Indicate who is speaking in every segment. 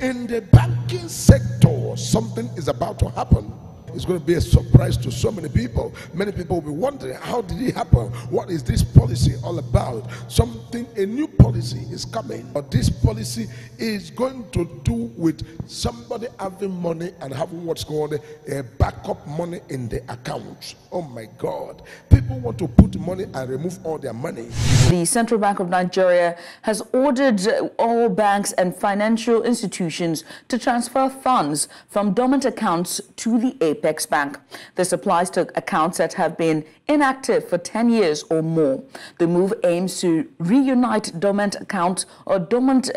Speaker 1: in the banking sector, something is about to happen. It's going to be a surprise to so many people. Many people will be wondering, how did it happen? What is this policy all about? A new policy is coming. But this policy is going to do with somebody having money and having what's called a backup money in the account. Oh my God. People want to put money and remove all their money.
Speaker 2: The Central Bank of Nigeria has ordered all banks and financial institutions to transfer funds from dormant accounts to the Apex Bank. This applies to accounts that have been inactive for 10 years or more. The move aims to reunite dormant accounts or dormant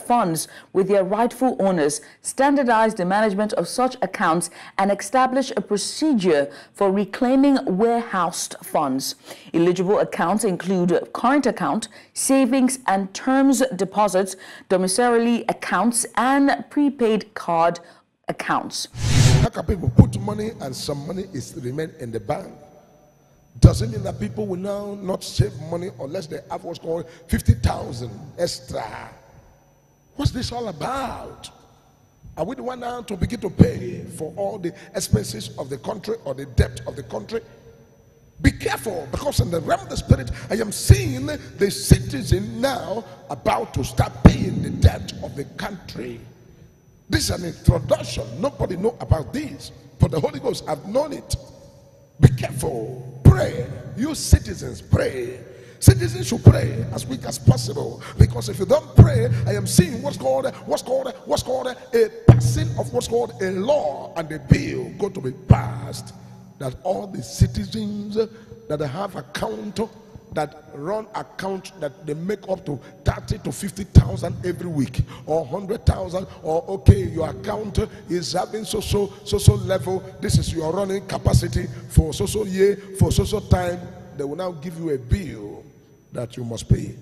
Speaker 2: funds with their rightful owners, standardize the management of such accounts, and establish a procedure for reclaiming warehoused funds. Eligible accounts include current account, savings and terms deposits, domiciliary accounts, and prepaid card accounts.
Speaker 1: How can people put money and some money is remain in the bank? Does it mean that people will now not save money unless they have what's called 50,000 extra? What's this all about? Are we the one now to begin to pay for all the expenses of the country or the debt of the country? Be careful, because in the realm of the spirit, I am seeing the citizen now about to start paying the debt of the country. This is an introduction. Nobody know about this, but the Holy Ghost have known it. Be careful. Pray. You citizens, pray. Citizens should pray as quick as possible, because if you don't pray, I am seeing what's called a passing of what's called a law and a bill going to be passed, that all the citizens that have account, that run account, that they make up to 30 to 50,000 every week, or 100,000, or okay, your account is having so level, this is your running capacity for so year, for so time, they will now give you a bill that you must pay.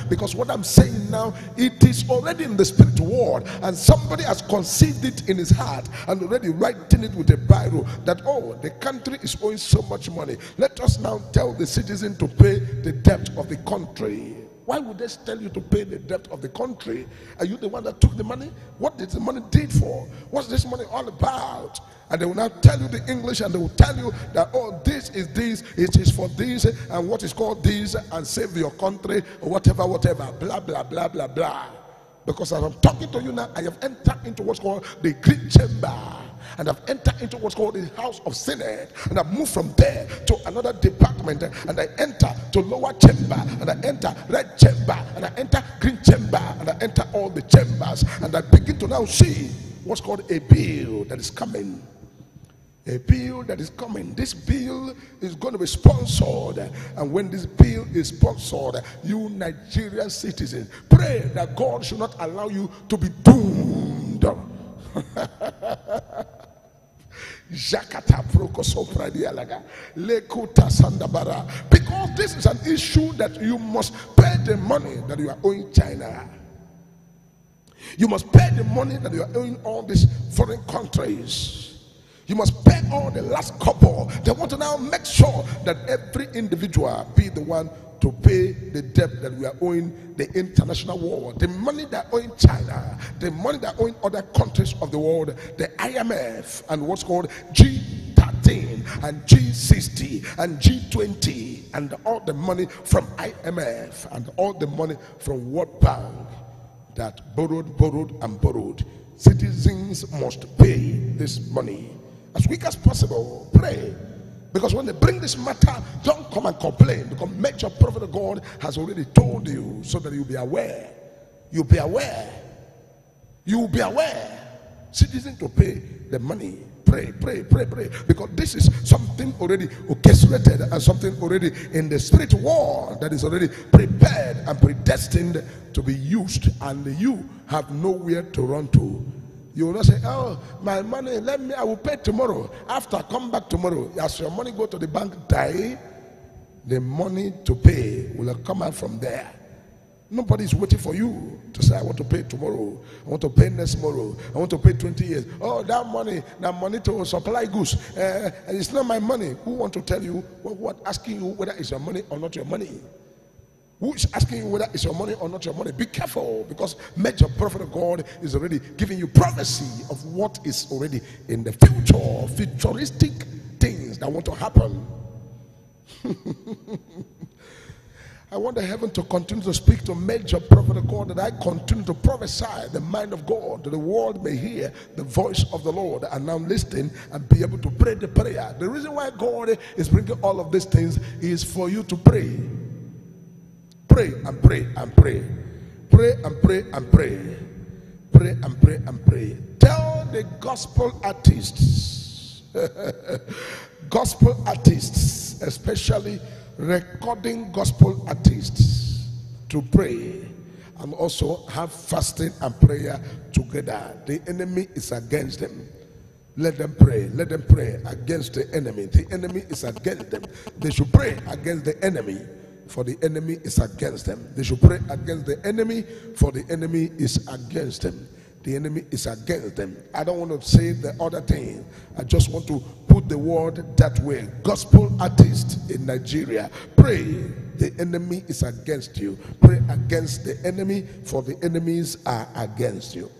Speaker 1: Because what I'm saying now, it is already in the spirit world, and somebody has conceived it in his heart and already writing it with a biro that, oh, the country is owing so much money. Let us now tell the citizen to pay the debt of the country. Why would they tell you to pay the debt of the country? Are you the one that took the money? What did the money did for? What's this money all about? And they will now tell you the English, and they will tell you that, oh, this is this, it is for this, and what is called this, and save your country, or whatever, blah, blah, blah, blah, blah. Because as I'm talking to you now, I have entered into what's called the Green Chamber, and I've entered into what's called the House of Senate, and I've moved from there to another department, and I enter to lower chamber, and I enter red chamber, and I enter green chamber, and I enter all the chambers, and I begin to now see what's called a bill that is coming. A bill that is coming. This bill is going to be sponsored, and when this bill is sponsored, you Nigerian citizens, pray that God should not allow you to be doomed. Because this is an issue that you must pay the money that you are owing China. You must pay the money that you are owing all these foreign countries. You must pay all the last couple. They want to now make sure that every individual be the one to pay the debt that we are owing the international world. The money that owing China, the money that owing other countries of the world, the IMF and what's called G13 and G60 and G20, and all the money from IMF and all the money from World Bank that borrowed. Citizens must pay this money as quick as possible. Pray, because when they bring this matter, don't come and complain, because major prophet of God has already told you, so that you'll be aware. You'll be aware. Citizens to pay the money. Pray, because this is something already orchestrated and something already in the spirit world that is already prepared and predestined to be used, and you have nowhere to run to. You will not say, oh, my money, I will pay tomorrow. After I come back tomorrow, as your money go to the bank, die, the money to pay will come out from there. Nobody is waiting for you to say, I want to pay tomorrow, I want to pay next tomorrow, I want to pay 20 years. Oh, that money to supply goods, and it's not my money. Who want to tell you, what asking you whether it's your money or not your money? Who is asking you whether it's your money or not your money? Be careful, because major prophet of God is already giving you prophecy of what is already in the future, futuristic things that want to happen. I want the heaven to continue to speak to major prophet of God, that I continue to prophesy the mind of God, that the world may hear the voice of the Lord and now listen and be able to pray the prayer. The reason why God is bringing all of these things is for you to pray. Pray and pray and pray. Pray and pray and pray. Pray and pray and pray. Tell the gospel artists, gospel artists, especially recording gospel artists, to pray and also have fasting and prayer together. The enemy is against them. Let them pray. Let them pray against the enemy. The enemy is against them. They should pray against the enemy, for the enemy is against them. They should pray against the enemy, for the enemy is against them. The enemy is against them. I don't want to say the other thing. I just want to put the word that way. Gospel artists in Nigeria, pray. The enemy is against you. Pray against the enemy, for the enemies are against you.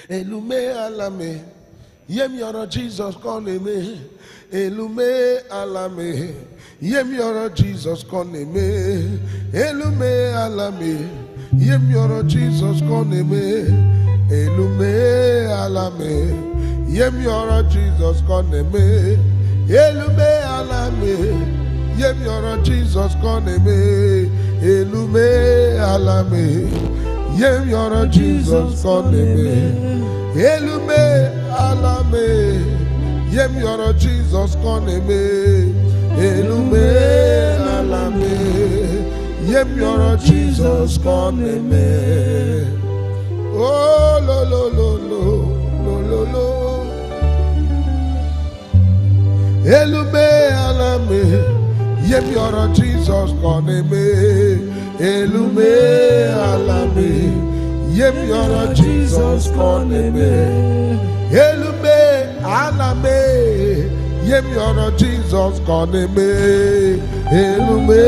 Speaker 1: Elume alame, yem yoro Jesus koneme. Elume alame, yem yoro Jesus koneme. Elume alame, yem yoro Jesus koneme. Elume alame, yem yoro Jesus koneme. Elume alame, yem yoro Jesus koneme. Elume alame, yem yoro Jesus koneme. Elume alame, yem yoro Jesus koneme. Elume alame, yem yoro Jesus koneme. Oh lo lo lo lo lo lo. Elume alame, yem yoro Jesus koneme. Elume alame, yem yoro Jesus koneme. Elume alame, yem yoro Jesus koneme. Elume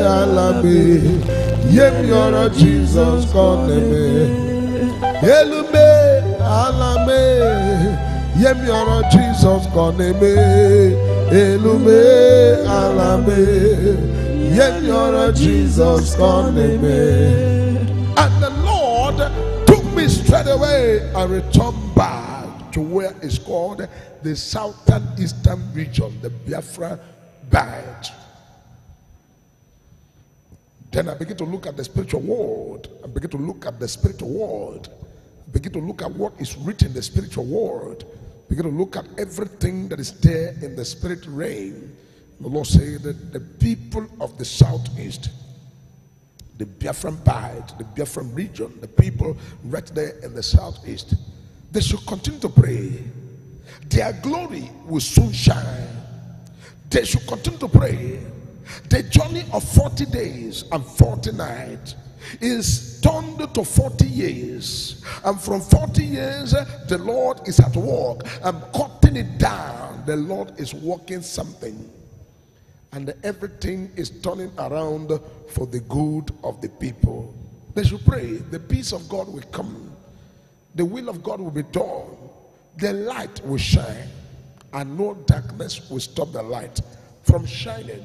Speaker 1: alame, yem yoro Jesus koneme. Elume alame, yem yoro Jesus koneme. Elume alame, yem yoro Jesus koneme. And the Lord took me straight away and returned back to where it's called the southern eastern region, the Biafra Belt. Then I begin to look at the spiritual world. I begin to look at the spiritual world. I begin to look at what is written in the spiritual world. I begin to look at everything that is there in the spirit realm. The Lord said that the people of the southeast, the Biafran Belt, the Biafran region, the people right there in the southeast, they should continue to pray. Their glory will soon shine. They should continue to pray. The journey of 40 days and 40 nights is turned to 40 years. And from 40 years, the Lord is at work. And cutting it down, the Lord is working something. And everything is turning around for the good of the people. They should pray. The peace of God will come. The will of God will be done. The light will shine. And no darkness will stop the light from shining.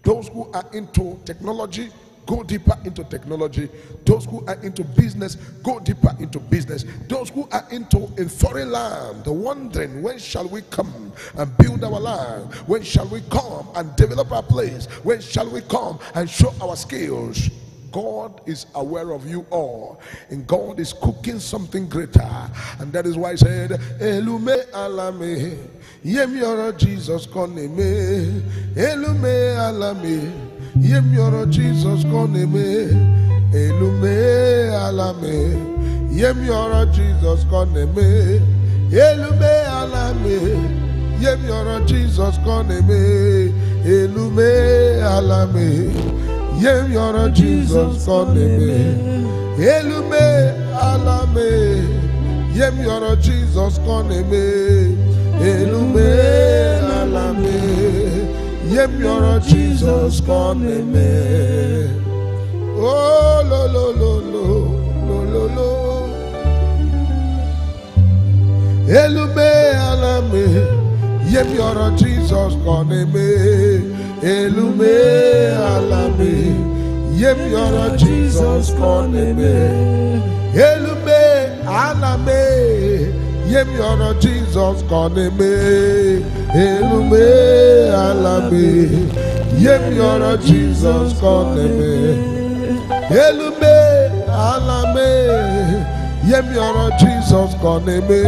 Speaker 1: Those who are into technology, go deeper into technology. Those who are into business, go deeper into business. Those who are into a foreign land, wondering, when shall we come and build our land? When shall we come and develop our place? When shall we come and show our skills? God is aware of you all, and God is cooking something greater. And that is why he said, Elume alame, yem yoro Jesus koneme. Elume alame, yem yoro Jesus koneme. Elume alame, yem yoro Jesus koneme. Elume alame, yem yoro Jesus koneme. Elume alame, yem yoro Jesus koneme. Elume alame, yem yoro Jesus koneme. Elume alame, Yem yoro Jesus koneme. Oh lo lo lo lo lo lo lo. Elume alame. Yem yoro Jesus koneme. Elume alame. Yem yoro Jesus koneme. Elume alame. Yem yoro Jesus koneme. Elume alame. Yem yoro Jesus koneme. Elume alame. Yem yoro Jesus koneme.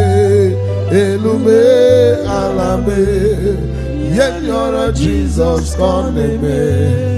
Speaker 1: Elume alame. Yem yoro Jesus koneme.